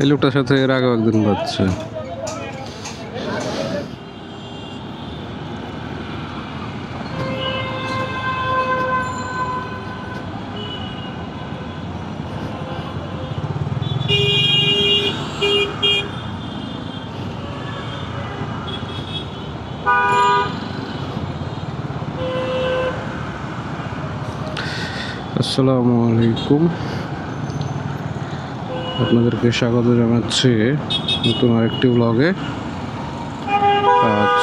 এই লোকটার সাথে এর আগেও একদিন বাজছে। আসসালামু আলাইকুম, আপনাদেরকে স্বাগত জানাচ্ছি নতুন আরেকটি ব্লগে। আজ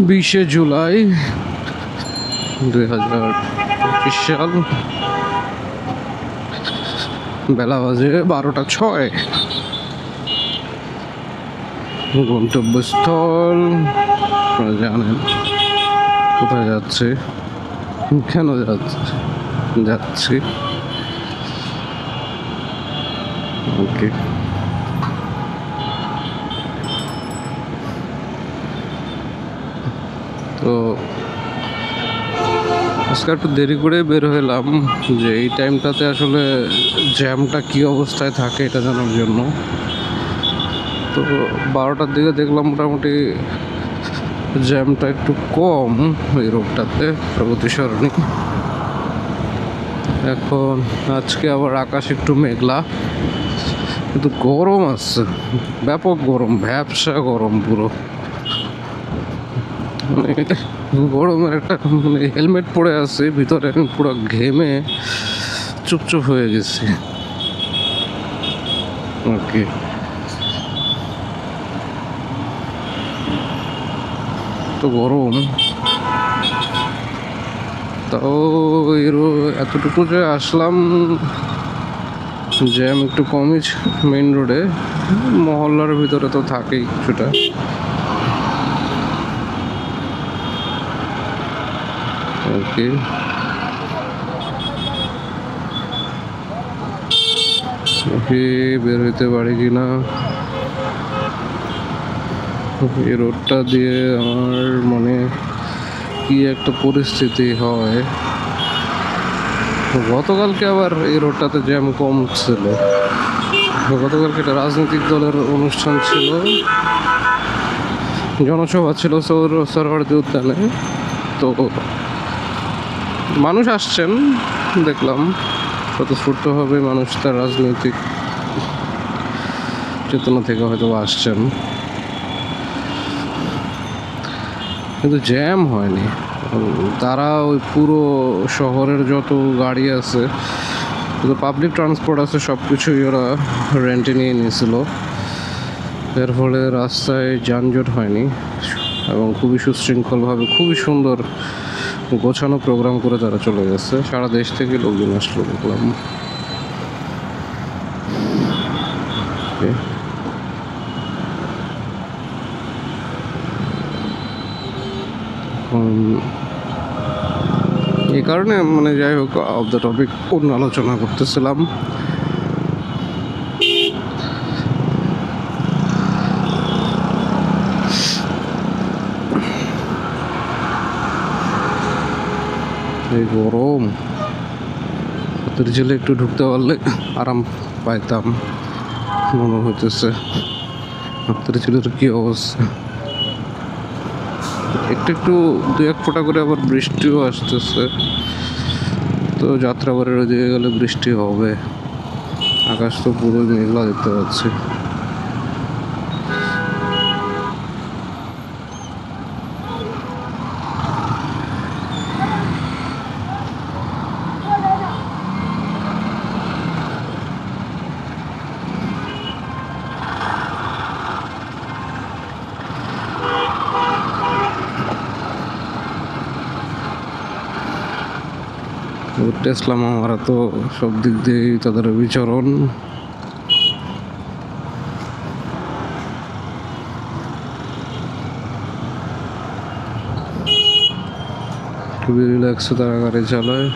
20শে জুলাই 2025 সাল, বেলা বাজে 12টা 6। গন্তব্যস্থল আপনারা জানেন, কোথায় যাচ্ছে, কেন যাচ্ছি। ওকে, তো আজকে একটু দেরি করে বের হলাম যে এই টাইমটাতে আসলে জ্যামটা কি অবস্থায় থাকে এটা জানার জন্য। তো 12টার দিকে দেখলাম মোটামুটি জ্যামটা একটু কম এই রোডটাতে, প্রগতি সরণি। এখন আজকে আবার আকাশ একটু মেঘলা, কিন্তু গরম আছে, ব্যাপক গরম, ভ্যাপসা গরম পুরো। মানে গরমের একটা হেলমেট পরে আছে ভিতরে, পুরো ঘেমে চুপচুপ হয়ে গেছি। ওকে, তো গরম, তাও এতটুকু যে আসলাম, জ্যাম একটু কমই মেইন রোডে। মহল্লার ভিতরে তো থাকেই কিছুটা। ওকে, বের হইতে পারি কিনা এই রোডটা দিয়ে, আমার মনে কি একটা পরিস্থিতি হয়। গতকালকে আবার এই রোডটাতে জ্যাম কম ছিল। গতকালকে একটা রাজনৈতিক দলের অনুষ্ঠান ছিল, জনসভা ছিল সরোয়ার্দী উদ্যানে। তো মানুষ আসছেন দেখলাম, স্বতঃস্ফূর্তভাবে মানুষ তার রাজনৈতিক চেতনা থেকে হয়তো আসছেন, কিন্তু জ্যাম হয়নি। তারা ওই পুরো শহরের যত গাড়ি আছে, যত পাবলিক ট্রান্সপোর্ট আছে, সব কিছুই ওরা রেন্টে নিয়ে নিয়েছিল। এর ফলে রাস্তায় যানজট হয়নি এবং খুবই সুশৃঙ্খলভাবে, খুবই সুন্দর গোছানো প্রোগ্রাম করে তারা চলে গেছে। সারা দেশ থেকে লোকজন আসলো দেখলাম। এই কারণে মানে যাই হোক, অফ দ্য টপিক অন্য আলোচনা করতেছিলাম। এই গরম, হাতের জেলে একটু ঢুকতে পারলে আরাম পাইতাম মনে হইতেছে। হাতের জেলের কি অবস্থা, একটু একটু 2-1 ফোঁটা করে আবার বৃষ্টিও আসতেছে। তো যাত্রাবাড়ির ওদিকে গেলে বৃষ্টি হবে, আকাশ তো পুরো মেঘলা দেখতে পাচ্ছি। টেসলা মামারা তো সব দিক দিয়েই তাদের বিচরণ। খুবই রিল্যাক্সে তারা গাড়ি চালায়।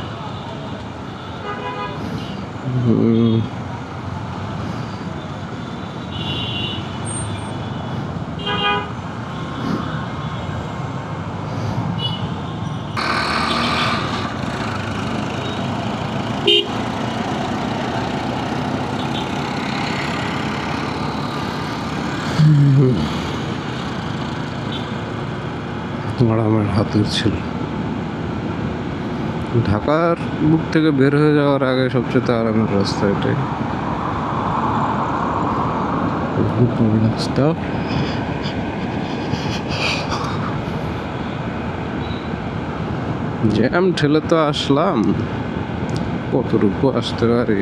আরামের হাতের ছিল। ঢাকার বুক থেকে বের হয়ে যাওয়ার আগে সবচেয়ে আরামের রাস্তা এটাই। রাস্তা জ্যাম ঠেলে তো আসলাম, কতটুকু আসতে পারি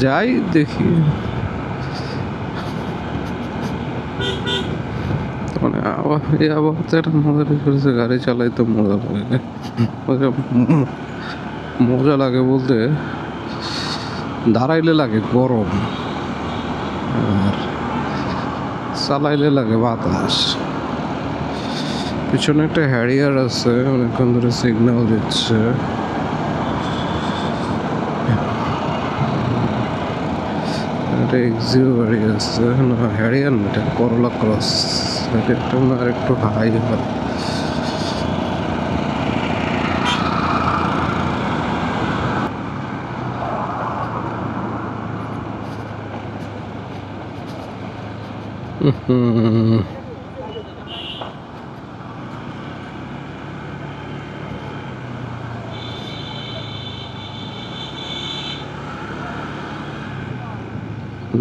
যাই দেখি। মানে এই আবহাওয়াতে একটা মজা করেছে, গাড়ি চালাই তো মজা লাগে। মজা লাগে বলতে দাঁড়াইলে লাগে গরম, আর চালাইলে লাগে বাতাস। পিছনে একটা হ্যারিয়ার আছে, অনেকক্ষণ ধরে সিগন্যাল দিচ্ছে। একটা এক্সিও গাড়ি আছে, না হ্যারিয়ার না, এটা করলা ক্রস। এটা না আর একটু হাই হয়।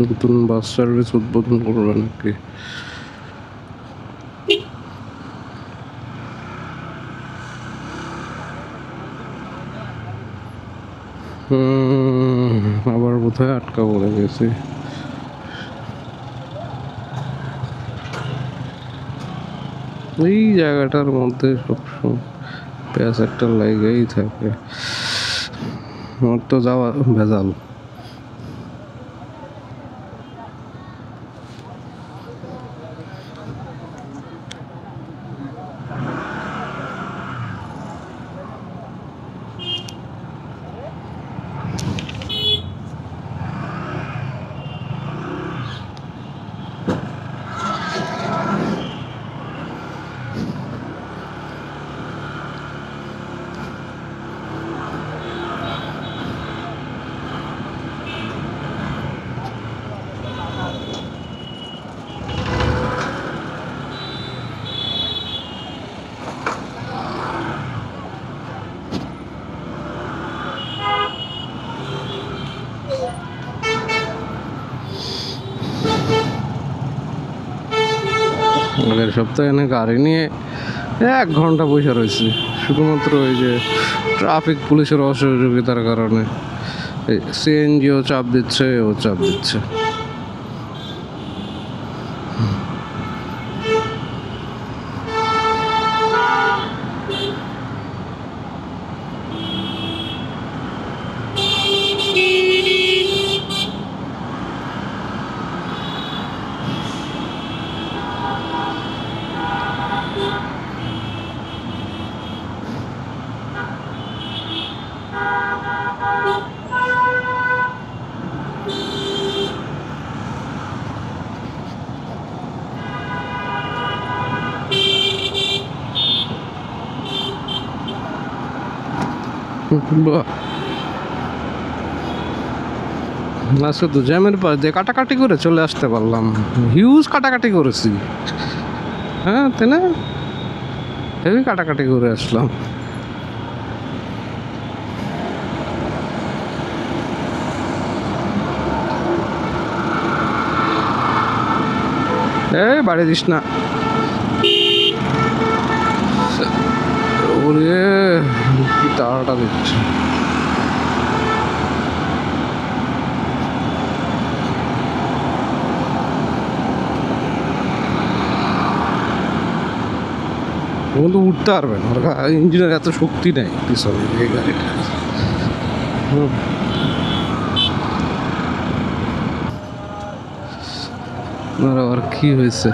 নতুন বাস সার্ভিস উদ্বোধন করবে নাকি? আবার বোধহয় আটকা পড়ে গেছি। এই জায়গাটার মধ্যে সবসময় প্যাস একটা লেগেই থাকে। আমার তো যাওয়া ভেজাল। আগের সপ্তাহে এনে গাড়ি নিয়ে 1 ঘন্টা বসে রয়েছি, শুধুমাত্র ওই যে ট্রাফিক পুলিশের অসহযোগিতার কারণে। সিএনজিও চাপ দিচ্ছে, ও চাপ দিচ্ছে। না শুধু জ্যামের পাশ দিয়ে কাটাকাটি করে চলে আসতে পারলাম, হিউজ কাটাকাটি করেছি। হ্যাঁ তাই না, হেভি কাটাকাটি করে আসলাম। এই বাড়ি দিস না, ওরে কি তাড়াটা দিচ্ছে। কিন্তু উঠতে পারবে না, ইঞ্জিনের এত শক্তি নেই পিছনে এই গাড়িটা। আর কি হয়েছে?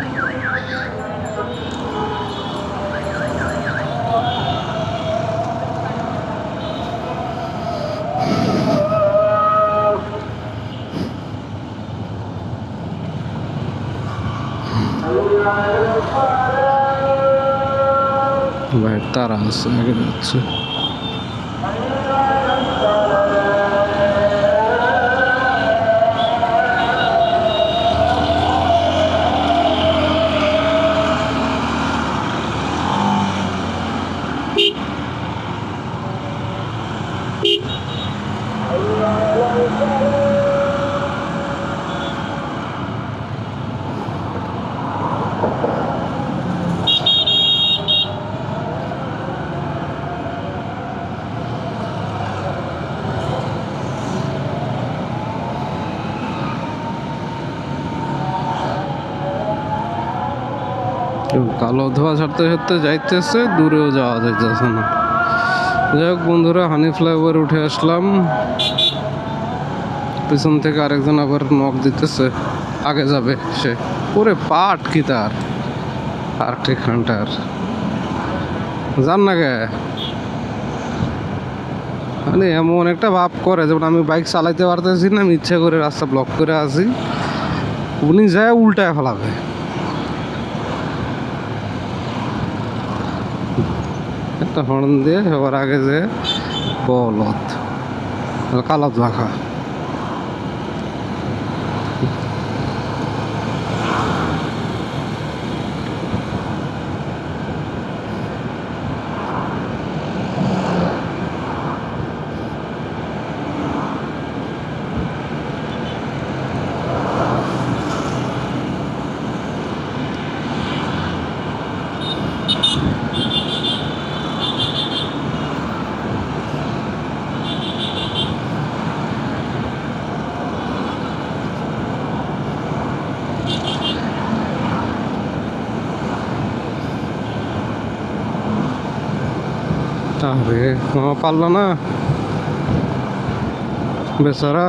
ভাই তারা আছে, আগে যাচ্ছে। কালো ধোয়া ছাড়তে ছাড়তে যাইতেছে, দূরেও যাওয়া যাইতেছে না। যাই হোক বন্ধুরা, হানি ফ্লাইওভার উঠে আসলাম। পিছন থেকে আরেকজন আবার নক দিতেছে, আগে যাবে সে। ওরে পাট কি তার আর্কটিক হান্টার, জান না গে। মানে এমন একটা ভাব করে যেমন আমি বাইক চালাইতে পারতেছি না, আমি ইচ্ছা করে রাস্তা ব্লক করে আছি, উনি যায় উল্টায় ফেলাবে। একটা হর্ন দিয়ে সবার আগে যে বলত কালো মাখা। আরে মামা পারলো না বেচারা।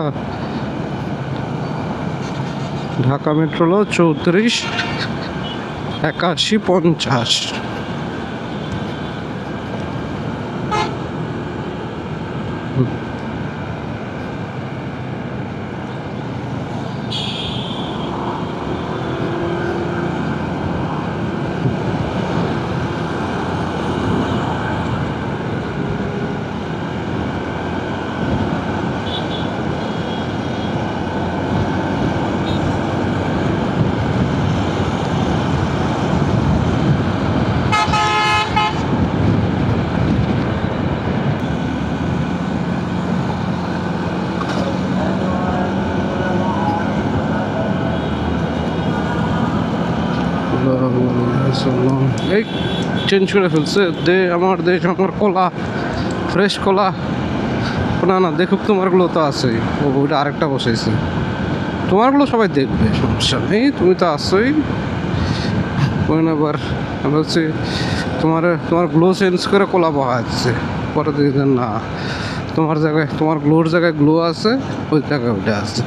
ঢাকা মেট্রো হলো 34-81-50। এই চেঞ্জ করে ফেলছে। আমার দেশ, আমার কলা, ফ্রেশ কলা। না না, দেখুক, তোমারগুলো তো আছেই। ওইটা আরেকটা বসাইছে, তোমারগুলো সবাই দেখবে, সমস্যা নেই, তুমি তো আসোই। আবার আমি বলছি তোমার গ্লো চেঞ্জ করে কলা বহা যাচ্ছে, পরে দেখবেন না তোমার জায়গায়, তোমার গ্লোর জায়গায় গ্লো আছে, ওই জায়গায় ওইটা আছে।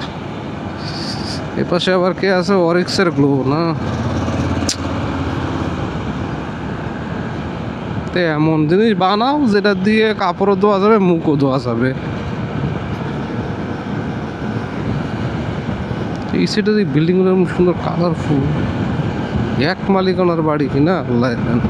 এ পাশে আবার কে আছে, অরিক্সের গ্লো না। এমন জিনিস বানাও যেটা দিয়ে কাপড়ও ধোয়া যাবে, মুখও ধোয়া যাবে। এই সাইডে যে বিল্ডিংগুলো সুন্দর কালারফুল, এক মালিকানার বাড়ি কিনা আল্লাহ জানে।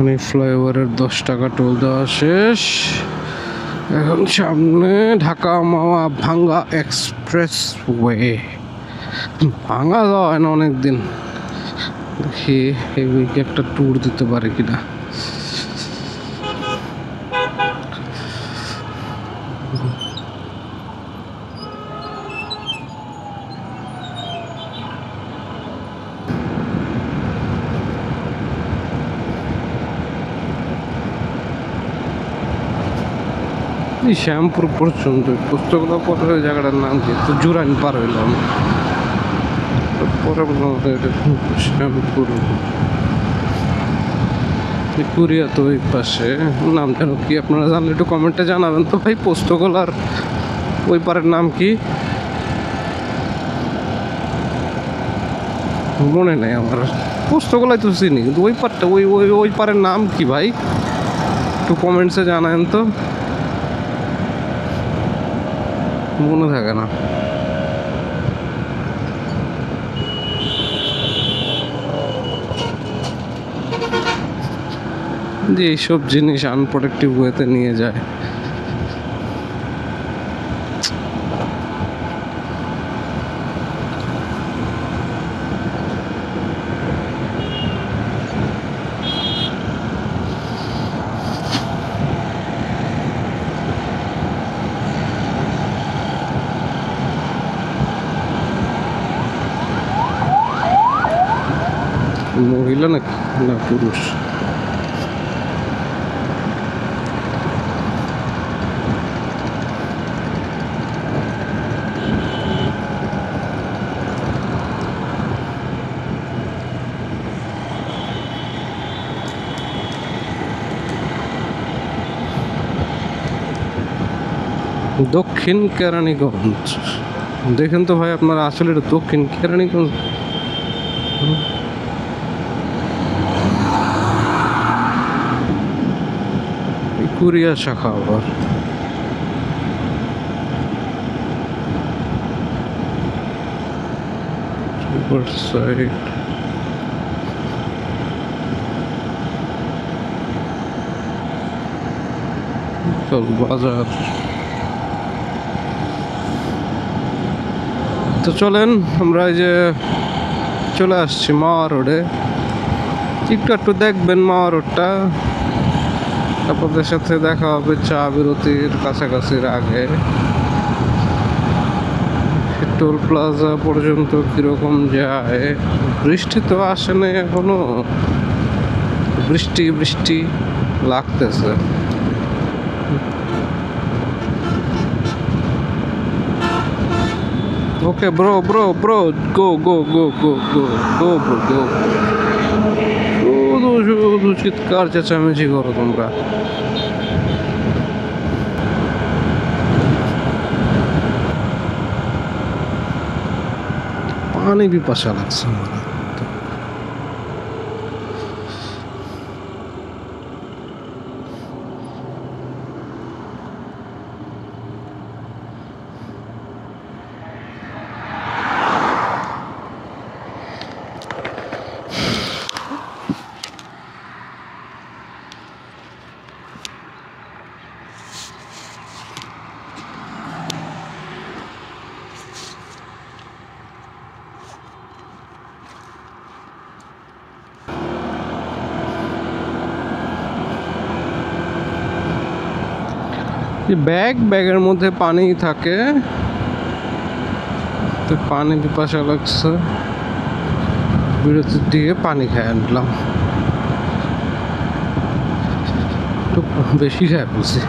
এখানে ফ্লাইওভারের 10 টাকা টোল দেওয়া শেষ। এখন সামনে ঢাকা মাওয়া ভাঙ্গা এক্সপ্রেস ওয়ে। ভাঙ্গা যাওয়া হয় না অনেকদিন, দেখি এই উইকে একটা ট্যুর দিতে পারে কিনা। শ্যামপুর পর্যন্ত পুস্তকগুলো পরে ওই জায়গাটার নাম কি, তো জুরাইন পার হইলাম, পরে শ্যামপুর কুরিয়া তো ওই পাশে। নাম যেন কি, আপনারা জানলে একটু কমেন্টে জানাবেন তো ভাই। পোস্তগোলার ওই পারের নাম কি মনে নেই আমার। পোস্তগোলাই তো চিনি, কিন্তু ওই পারটা ওই ওই ওই পারের নাম কি ভাই, একটু কমেন্টসে জানায়েন তো, মনে থাকে না। যে এইসব জিনিস আনপ্রোটেক্টিভ ওয়েতে নিয়ে যায়। মহিলা নাকি না পুরুষ? দক্ষিণ কেরানীগঞ্জ। দেখেন তো ভাই আপনারা, আসলে এটা দক্ষিণ কেরানীগঞ্জ? কুরিয়া শাখা আবার। সাইড বাজার। তো চলেন আমরা এই যে চলে আসছি মাওয়া রোডে, একটু দেখবেন মাওয়া রোডটা, আপনাদের সাথে দেখা হবে চা বিরতির কাছাকাছির আগে। টোল প্লাজা পর্যন্ত কিরকম যায়? বৃষ্টি তো আসে না এখনো, বৃষ্টি বৃষ্টি লাগতেছে। ওকে ব্রো ব্রো ব্রো, গো গো গো গো গো গো ব্রো গো। শুধু শুধু চিৎকার চেঁচামেচি করো তোমরা। পানি পিপাসা লাগছে আমার। ব্যাগের মধ্যে পানি থাকে, তো পানি পিপাসা লাগছে, বিরতির দিকে পানি খেয়ে আনলাম, একটু বেশি খেয়ে ফেলছি।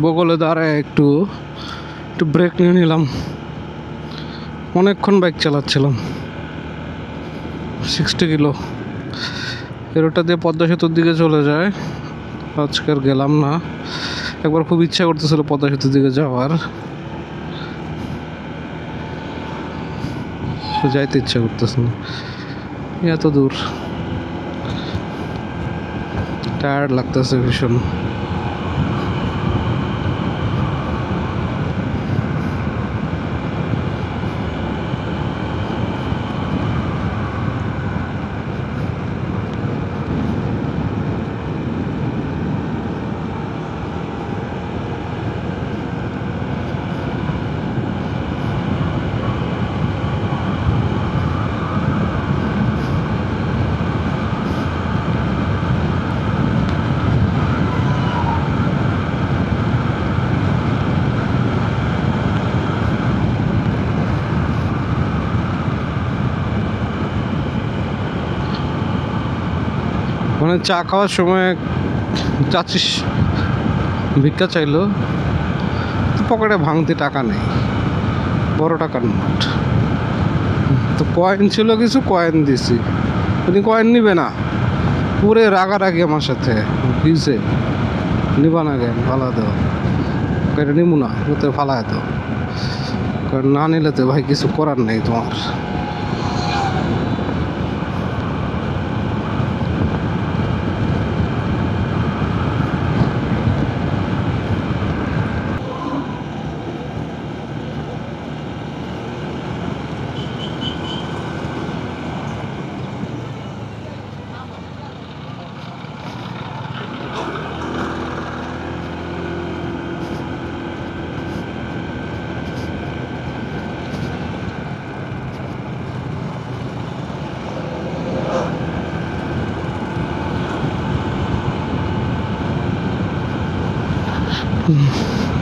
বগলে দাঁড়ায় একটু একটু ব্রেক নিয়ে নিলাম। অনেকক্ষণ বাইক চালাচ্ছিলাম, 60 কিলো। এরোটা দিয়ে পদ্মা সেতুর দিকে চলে যায়। আজকে আর গেলাম না, একবার খুব ইচ্ছা করতেছিল পদ্মা সেতুর দিকে যাওয়ার, যাইতে ইচ্ছা করতেছে না, এত দূর, টায়ার্ড লাগতেছে ভীষণ। মানে চা খাওয়ার সময় যাচ্ছিস, ভিক্ষা চাইলো, পকেটে ভাঙতে টাকা নেই, বড় টাকার নোট, তো কয়েন ছিল কিছু, কয়েন দিছি, তুমি কয়েন নিবে না, পুরে রাগারাগি আমার সাথে, দিছে নিবা না কেন, ফালা দাও, এটা নিবো না, ওতে ফালায় দাও, কারণ না নিলে তো ভাই কিছু করার নেই তোমার।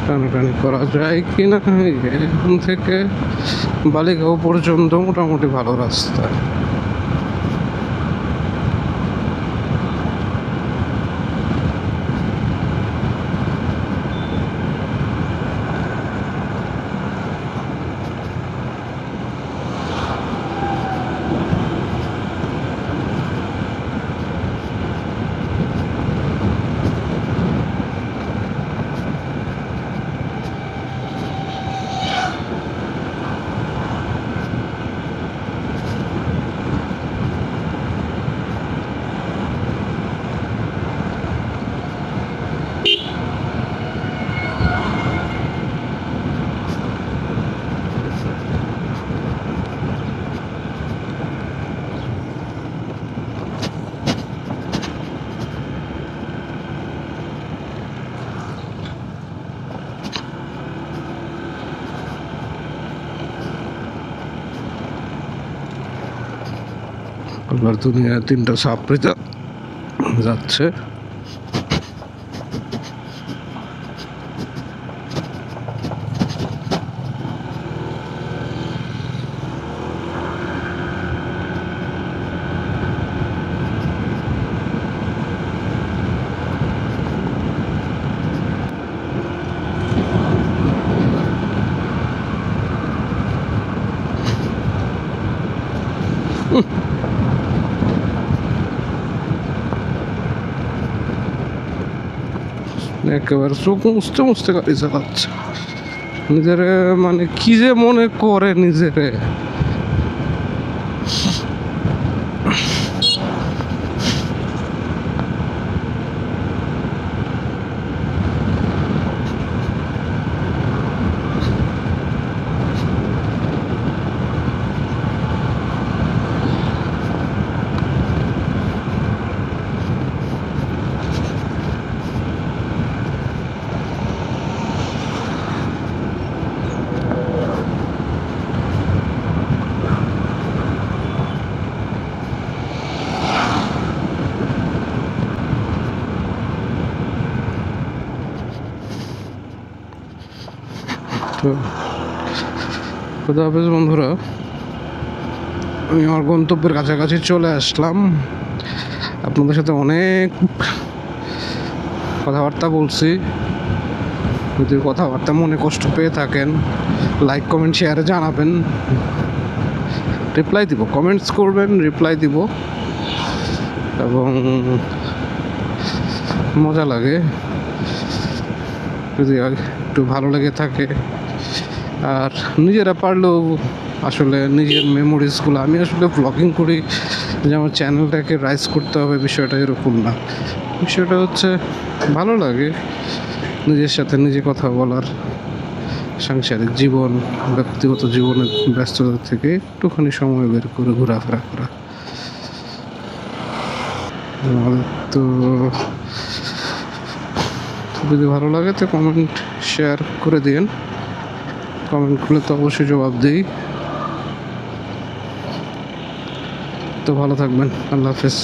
টানাটানি করা যায় কিনা এখান থেকে বালিগাঁও পর্যন্ত মোটামুটি ভালো রাস্তা। এবার দুনিয়া 3টা সাপড়ে যাচ্ছে। একেবারে চোখ মুছতে মুছতে গাড়ি চালাচ্ছে, নিজেরে মানে কি যে মনে করে নিজেরে। তো খুদা হাফেজ বন্ধুরা। আমি আমার গন্তব্যের কাছাকাছি চলে আসলাম। আপনাদের সাথে অনেক কথাবার্তা বলছি। যদি কথাবার্তা মনে কষ্ট পেয়ে থাকেন, লাইক কমেন্ট শেয়ারে জানাবেন, রিপ্লাই দিব, কমেন্টস করবেন, রিপ্লাই দিব। এবং মজা লাগে যদি একটু ভালো লেগে থাকে। আর নিজেরা পারলেও আসলে নিজের মেমোরিজগুলো, আমি আসলে ব্লগিং করি যে আমার চ্যানেলটাকে রাইজ করতে হবে, বিষয়টা এরকম না। বিষয়টা হচ্ছে ভালো লাগে নিজের সাথে নিজে কথা বলার, সাংসারিক জীবন, ব্যক্তিগত জীবনের ব্যস্ততা থেকে একটুখানি সময় বের করে ঘোরাফেরা করা। তো যদি ভালো লাগে তো কমেন্ট শেয়ার করে দিন। কমেন্ট করলে তো অবশ্যই জবাব দিই। তো ভালো থাকবেন, আল্লাহ হাফেজ।